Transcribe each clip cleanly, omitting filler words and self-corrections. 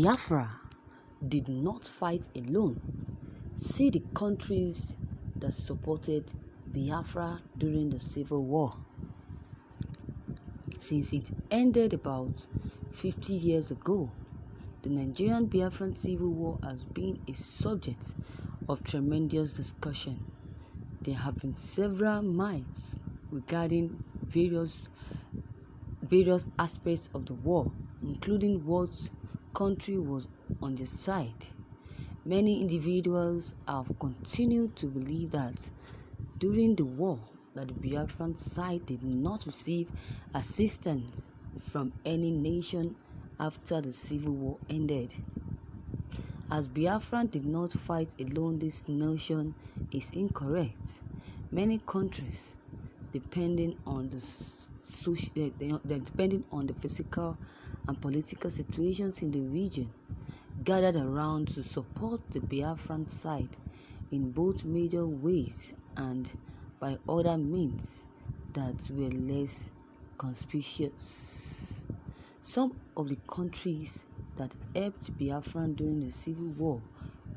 Biafra did not fight alone. See the countries that supported Biafra during the Civil War. Since it ended about 50 years ago, the Nigerian Biafran Civil War has been a subject of tremendous discussion. There have been several myths regarding various aspects of the war, including what country was on the side. Many individuals have continued to believe that during the war that the Biafran side did not receive assistance from any nation after the Civil War ended. As Biafran did not fight alone, this notion is incorrect. Many countries, depending on the physical and political situations in the region, gathered around to support the Biafran side in both major ways and by other means that were less conspicuous. Some of the countries that helped Biafran during the Civil War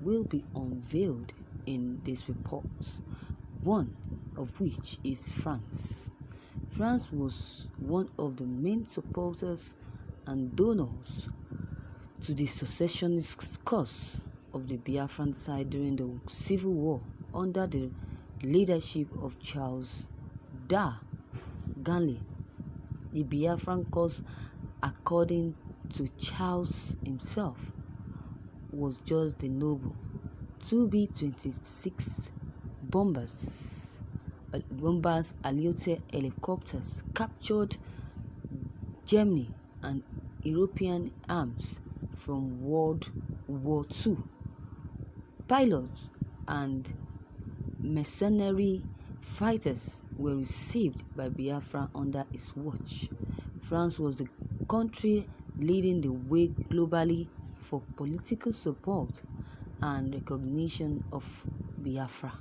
will be unveiled in this report, one of which is France. France was one of the main supporters and donors to the secessionist cause of the Biafran side during the Civil War under the leadership of Charles Da Galley. The Biafran cause, according to Charles himself, was just the noble. 2B-26 bombers Allied helicopters captured Germany and European arms from World War II. Pilots and mercenary fighters were received by Biafra under his watch. France was the country leading the way globally for political support and recognition of Biafra.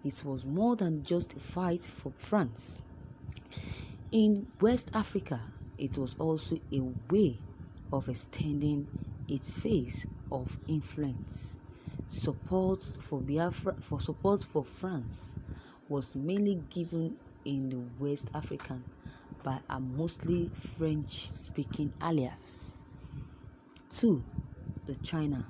It was more than just a fight for France. In West Africa, it was also a way of extending its phase of influence. Support for France was mainly given in the West African by a mostly French-speaking allies. 2. China.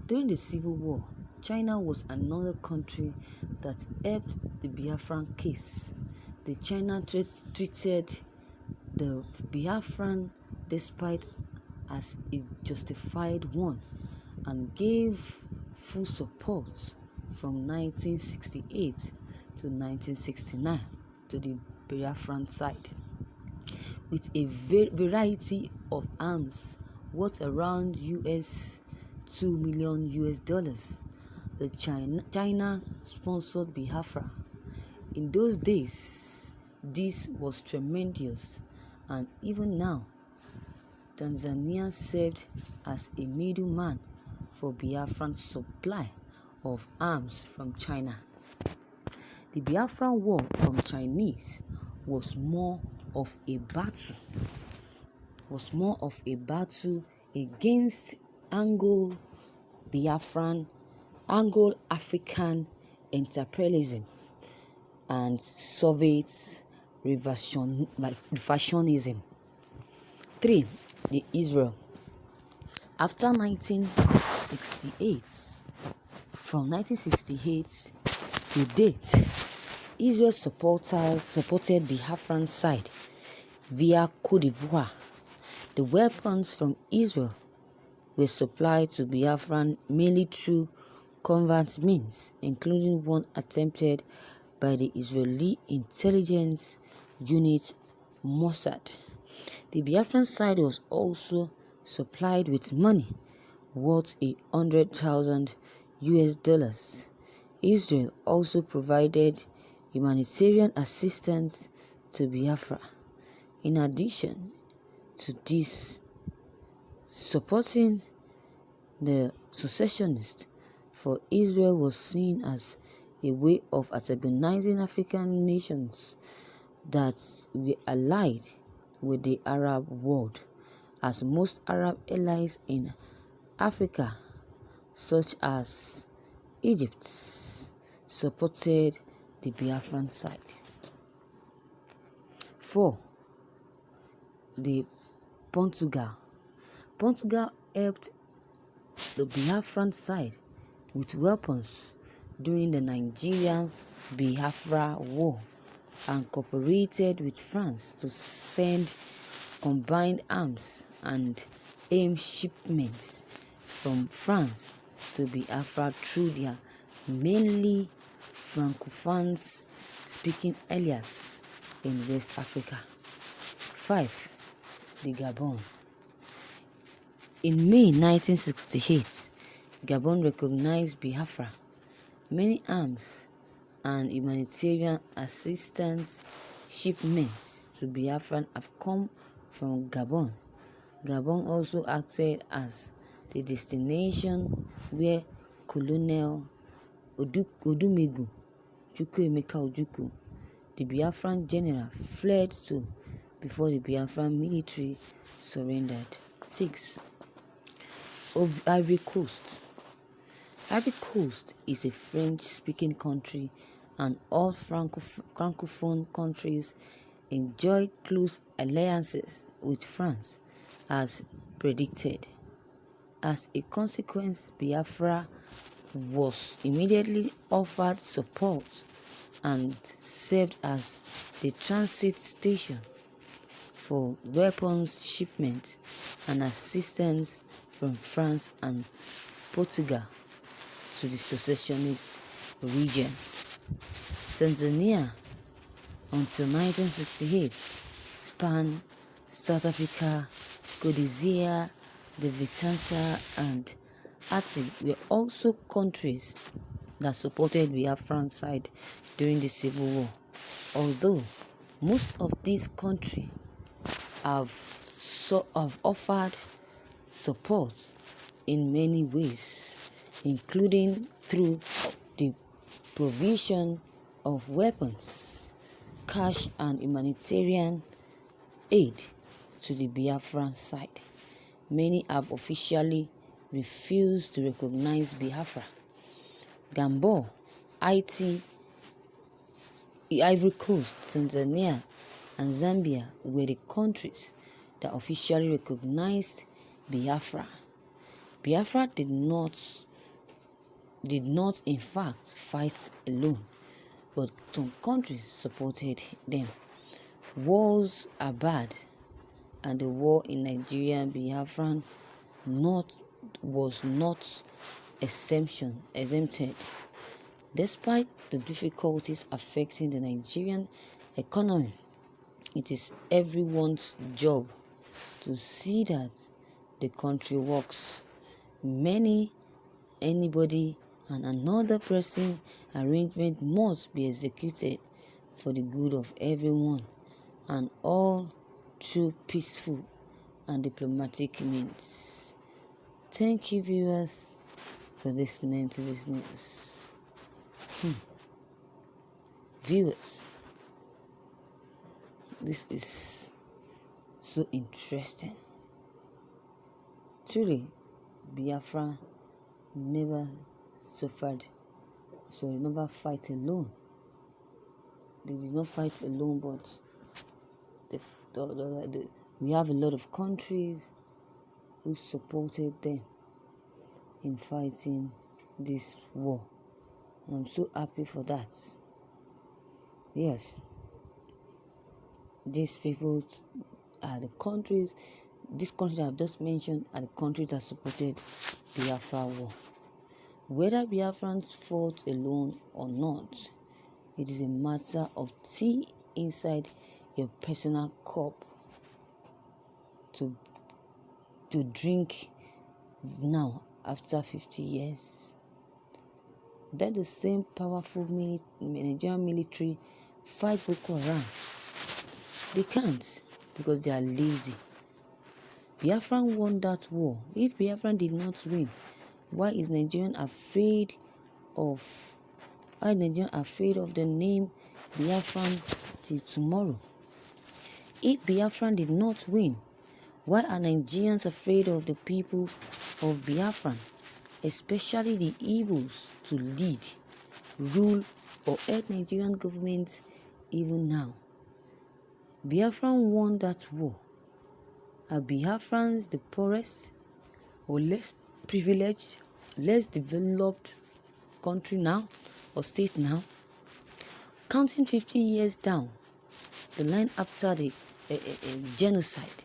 During the Civil War, China was another country that helped the Biafran case. The China treated the Biafran despite as a justified one and gave full support from 1968 to 1969 to the Biafran side with a variety of arms worth around $2 million. The China sponsored Biafra. In those days, this was tremendous, and even now, Tanzania served as a middleman for Biafran supply of arms from China. The Biafran War from Chinese was more of a battle against Anglo-African imperialism and Soviet revisionism. 3. The Israel. After 1968, from 1968 to date, Israel supported Biafran side via Cote d'Ivoire. The weapons from Israel were supplied to Biafran mainly through covert means, including one attempted by the Israeli intelligence unit Mossad. The Biafran side was also supplied with money worth $100,000. Israel also provided humanitarian assistance to Biafra. In addition to this, supporting the secessionists for Israel was seen as a way of antagonizing African nations that were allied with the Arab world, as most Arab allies in Africa, such as Egypt, supported the Biafran side. 4. The Portugal. Portugal helped the Biafran side with weapons during the Nigerian Biafra War and cooperated with France to send combined arms and arms shipments from France to Biafra through their mainly Francophone speaking areas in West Africa. 5. The Gabon. In May 1968, Gabon recognized Biafra. Many arms and humanitarian assistance shipments to Biafra have come from Gabon. Gabon also acted as the destination where Colonel Odumegu Chukwuemeka Ojukwu, the Biafran general, fled to before the Biafran military surrendered. 6. Of Ivory Coast. Ivory Coast is a French-speaking country, and all Francophone countries enjoy close alliances with France, as predicted. As a consequence, Biafra was immediately offered support and served as the transit station for weapons shipment and assistance from France and Portugal to the secessionist region. Tanzania, until 1968, spanned South Africa, Rhodesia, the Vitanza, and Haiti were also countries that supported the Biafran side during the Civil War. Although most of these countries have offered support in many ways, including through the provision of weapons, cash, and humanitarian aid to the Biafran side. Many have officially refused to recognize Biafra. Gabon, Haiti, Ivory Coast, Tanzania, and Zambia were the countries that officially recognized Biafra. Biafra did not in fact fight alone, but some countries supported them. Wars are bad, and the war in Nigeria and Biafra was not exempted. Despite the difficulties affecting the Nigerian economy, it is everyone's job to see that the country works. Anybody and another person arrangement must be executed for the good of everyone, and all through peaceful and diplomatic means. Thank you, viewers, for listening to this news. Viewers, this is so interesting. Truly, Biafra never fight alone. They did not fight alone, but we have a lot of countries who supported them in fighting this war. And I'm so happy for that. Yes, these people are the countries, these countries I've just mentioned are the countries that supported Biafra war. Whether Biafrans fought alone or not, it is a matter of tea inside your personal cup to drink now after 50 years. That the same powerful Nigerian military fight Boko Haram. They can't because they are lazy. Biafran won that war. If Biafran did not win, why is Nigerian afraid of the name Biafran till tomorrow? If Biafran did not win, why are Nigerians afraid of the people of Biafran, especially the Igbos, to lead, rule, or help Nigerian government even now. Biafran won that war. Are Biafrans the poorest or less privileged, less developed country now or state now? Counting 50 years down the line after the genocide,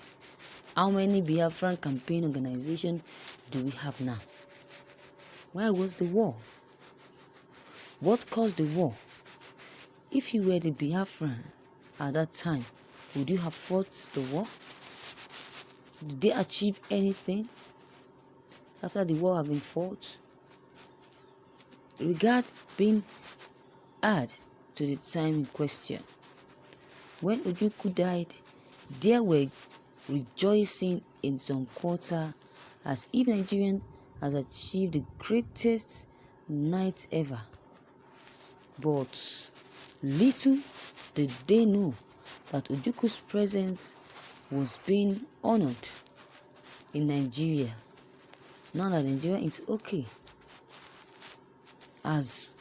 how many Biafran campaign organizations do we have now? Why was the war? What caused the war? If you were the Biafran at that time, would you have fought the war? Did they achieve anything after the war had been fought? Regard being add to the time in question. When Ojukwu died, there were rejoicing in some quarter as if Nigerian has achieved the greatest night ever. But little did they know that Ojukwu's presence was being honored in Nigeria. Now that Nigeria is okay. As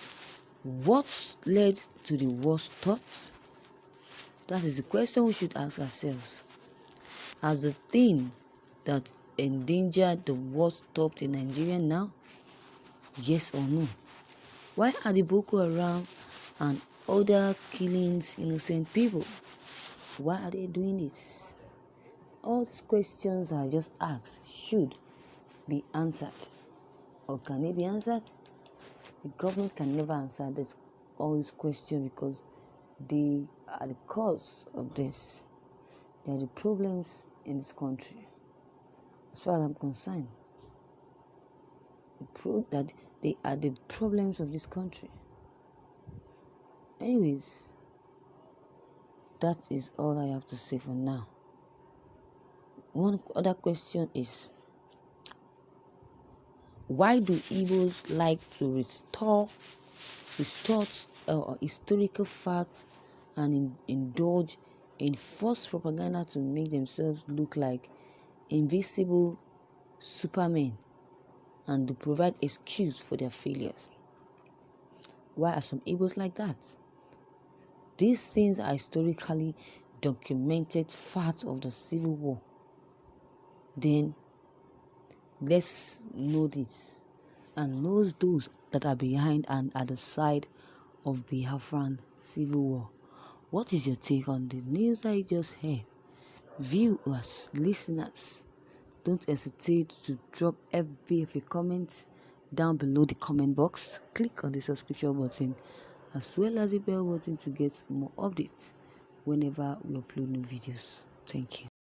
what led to the war stopped? That is the question we should ask ourselves. Has the thing that endangered the war stopped in Nigeria now? Yes or no? Why are the Boko Haram and other killings innocent people? Why are they doing this? All these questions I just asked should be answered. Or can they be answered? The government can never answer all these questions because they are the cause of this. They are the problems in this country. As far as I'm concerned, that they are the problems of this country. Anyways, that is all I have to say for now. One other question is, why do Igbos like to restore historical facts and indulge in false propaganda to make themselves look like invisible supermen and to provide excuse for their failures? Why are some Igbos like that? These things are historically documented facts of the Civil War. Then let's know this and know those that are behind and at the side of Biafran Civil War. What is your take on the news I just heard? Viewers, listeners, don't hesitate to drop every comment down below the comment box. Click on the subscription button as well as the bell button to get more updates whenever we upload new videos. Thank you.